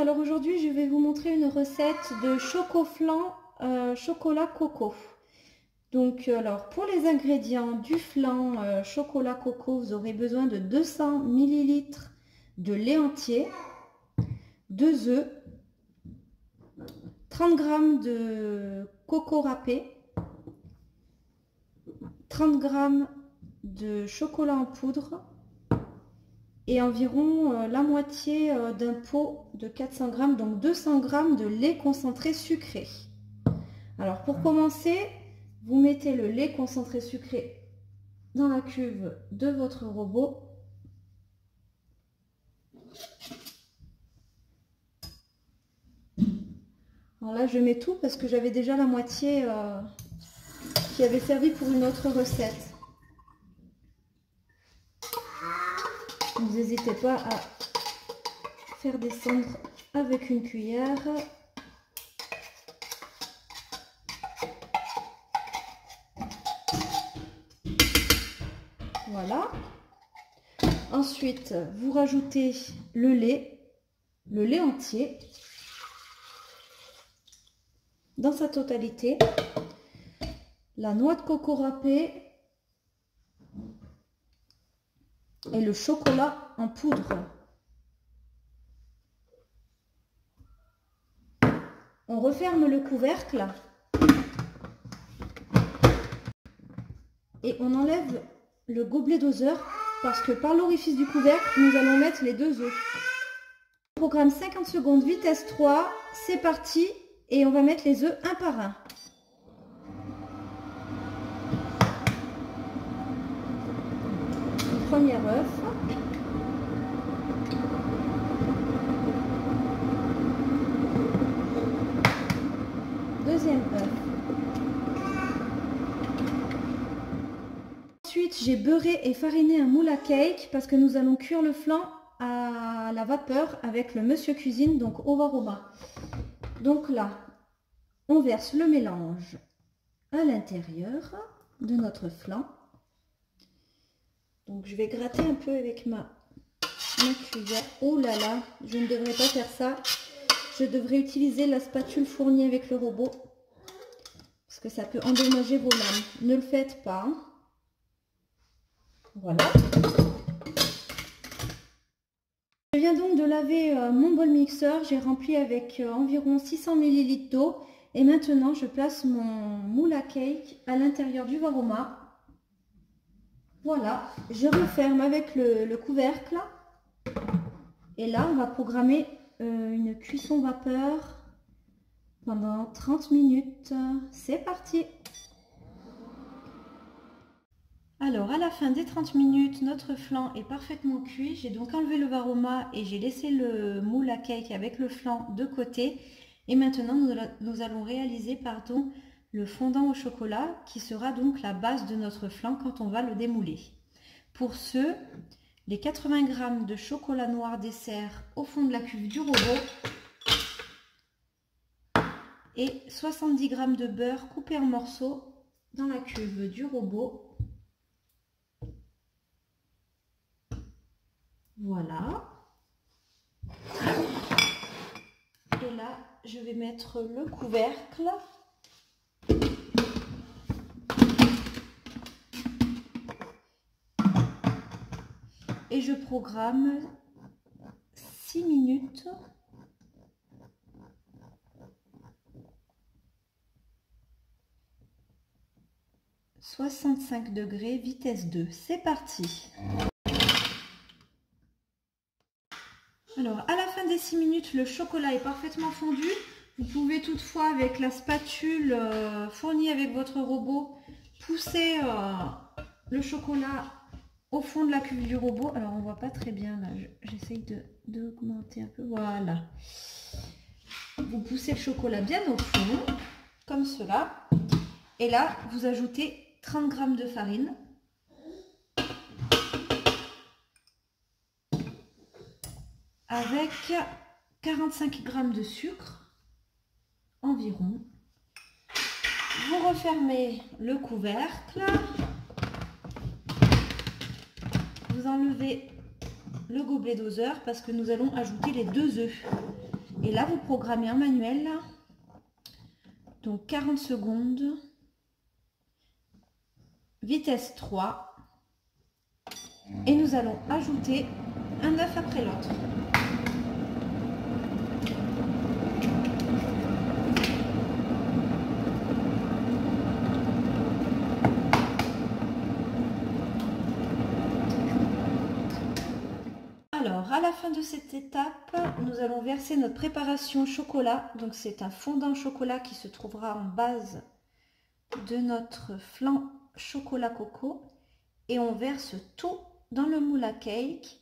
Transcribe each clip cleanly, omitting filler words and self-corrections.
alors aujourd'hui je vais vous montrer une recette de chocoflan chocolat coco. Donc alors pour les ingrédients du flan chocolat coco, vous aurez besoin de 200 ml de lait entier, 2 œufs, 30 g de coco râpé, 30 g de chocolat en poudre et environ la moitié d'un pot de 400 g, donc 200 g de lait concentré sucré. Alors pour commencer, vous mettez le lait concentré sucré dans la cuve de votre robot. Alors là je mets tout parce que j'avais déjà la moitié qui avait servi pour une autre recette. Donc n'hésitez pas à faire descendre avec une cuillère. Voilà. Ensuite, vous rajoutez le lait entier dans sa totalité, la noix de coco râpée et le chocolat en poudre. On referme le couvercle et on enlève le gobelet doseur parce que par l'orifice du couvercle, nous allons mettre les 2 œufs. Programme 50 secondes, vitesse 3, c'est parti et on va mettre les œufs un par un. Premier œuf. Deuxième œuf. Ensuite, j'ai beurré et fariné un moule à cake parce que nous allons cuire le flan à la vapeur avec le monsieur cuisine, donc au Varoma. Donc là, on verse le mélange à l'intérieur de notre flan. Donc je vais gratter un peu avec ma cuillère. Oh là là, je ne devrais pas faire ça. Je devrais utiliser la spatule fournie avec le robot parce que ça peut endommager vos lames. Ne le faites pas. Voilà. Je viens donc de laver mon bol mixeur. J'ai rempli avec environ 600 ml d'eau. Et maintenant, je place mon moule à cake à l'intérieur du Varoma. Voilà, je referme avec le couvercle. Et là, on va programmer une cuisson vapeur pendant 30 minutes. C'est parti! Alors, à la fin des 30 minutes, notre flan est parfaitement cuit. J'ai donc enlevé le Varoma et j'ai laissé le moule à cake avec le flan de côté. Et maintenant, nous allons réaliser le fondant au chocolat qui sera donc la base de notre flan quand on va le démouler. Pour ce, les 80 g de chocolat noir dessert au fond de la cuve du robot et 70 g de beurre coupé en morceaux dans la cuve du robot. Voilà. Et là, je vais mettre le couvercle. Et je programme 6 minutes. « 65 degrés, vitesse 2. C'est parti. Alors, à la fin des 6 minutes, le chocolat est parfaitement fondu. Vous pouvez toutefois, avec la spatule fournie avec votre robot, pousser le chocolat au fond de la cuve du robot. Alors, on voit pas très bien là. J'essaye d'augmenter un peu. Voilà. Vous poussez le chocolat bien au fond, comme cela. Et là, vous ajoutez 30 g de farine. Avec 45 g de sucre environ. Vous refermez le couvercle. Vous enlevez le gobelet doseur parce que nous allons ajouter les 2 œufs. Et là, vous programmez en manuel. Donc 40 secondes. Vitesse 3. Et nous allons ajouter un œuf après l'autre. Alors, à la fin de cette étape, nous allons verser notre préparation chocolat. Donc, c'est un fondant au chocolat qui se trouvera en base de notre flan chocolat coco. Et on verse tout dans le moule à cake.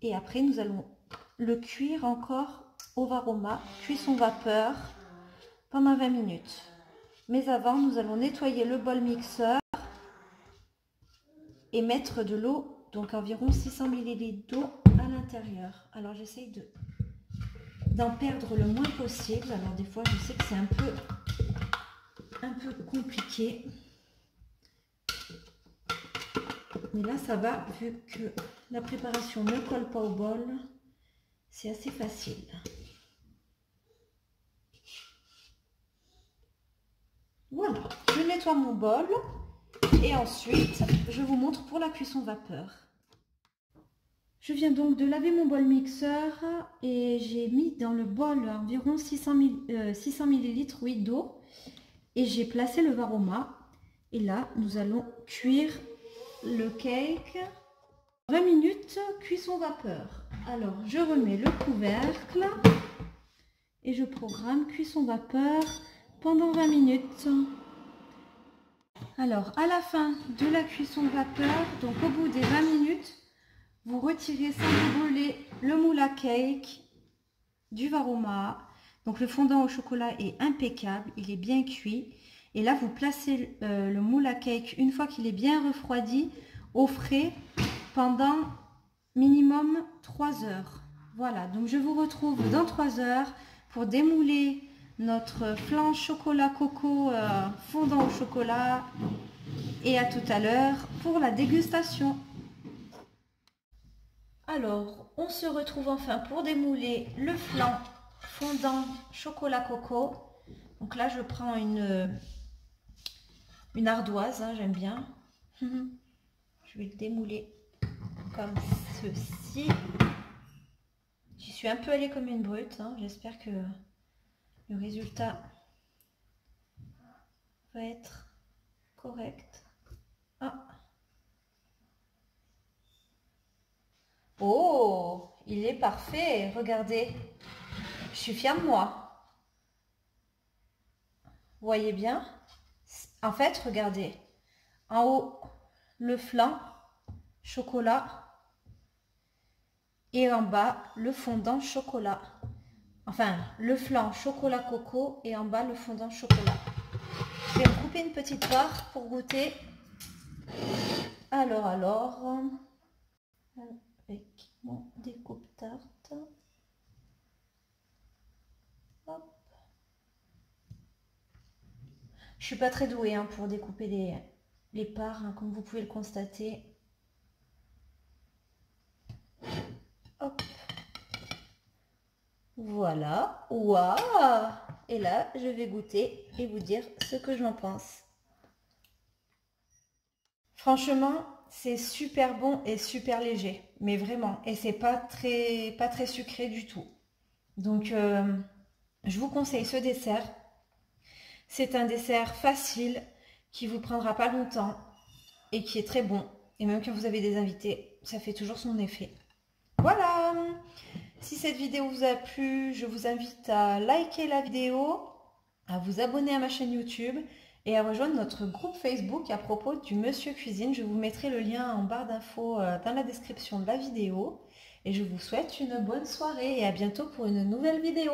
Et après, nous allons le cuire encore au varoma, cuisson vapeur, pendant 20 minutes. Mais avant, nous allons nettoyer le bol mixeur et mettre de l'eau, donc environ 600 ml d'eau à l'intérieur. Alors j'essaye d'en perdre le moins possible. Alors des fois je sais que c'est un peu compliqué. Mais là ça va, vu que la préparation ne colle pas au bol, c'est assez facile. Voilà, je nettoie mon bol. Et ensuite, je vous montre pour la cuisson vapeur. Je viens donc de laver mon bol mixeur et j'ai mis dans le bol environ 600 ml d'eau et j'ai placé le varoma. Et là, nous allons cuire le cake. 20 minutes, cuisson vapeur. Alors, je remets le couvercle et je programme cuisson vapeur pendant 20 minutes. Alors, à la fin de la cuisson vapeur, donc au bout des 20 minutes, vous retirez sans brûler le moule à cake du varoma. Donc, le fondant au chocolat est impeccable, il est bien cuit. Et là, vous placez le moule à cake, une fois qu'il est bien refroidi, au frais pendant minimum 3 heures. Voilà, donc je vous retrouve dans 3 heures pour démouler notre flan chocolat coco fondant au chocolat, et à tout à l'heure pour la dégustation. Alors on se retrouve enfin pour démouler le flan fondant chocolat coco. Donc là je prends une ardoise, hein, j'aime bien. Je vais le démouler comme ceci. J'y suis un peu allée comme une brute, hein. J'espère que le résultat va être correct. Ah. Oh, il est parfait, regardez. Je suis fière de moi. Vous voyez bien? En fait, regardez. En haut, le flan chocolat et en bas, le fondant chocolat. Enfin, le flan chocolat coco et en bas, le fondant chocolat. Je vais me couper une petite part pour goûter. Alors, avec mon découpe-tarte. Hop. Je suis pas très douée hein, pour découper les parts, hein, comme vous pouvez le constater. Hop. Voilà. Waouh! Et là, je vais goûter et vous dire ce que j'en pense. Franchement, c'est super bon et super léger, mais vraiment. Et c'est pas très sucré du tout. Donc, je vous conseille ce dessert. C'est un dessert facile qui vous prendra pas longtemps et qui est très bon. Et même quand vous avez des invités, ça fait toujours son effet. Voilà! Si cette vidéo vous a plu, je vous invite à liker la vidéo, à vous abonner à ma chaîne YouTube et à rejoindre notre groupe Facebook à propos du Monsieur Cuisine. Je vous mettrai le lien en barre d'infos dans la description de la vidéo. Et je vous souhaite une bonne soirée et à bientôt pour une nouvelle vidéo.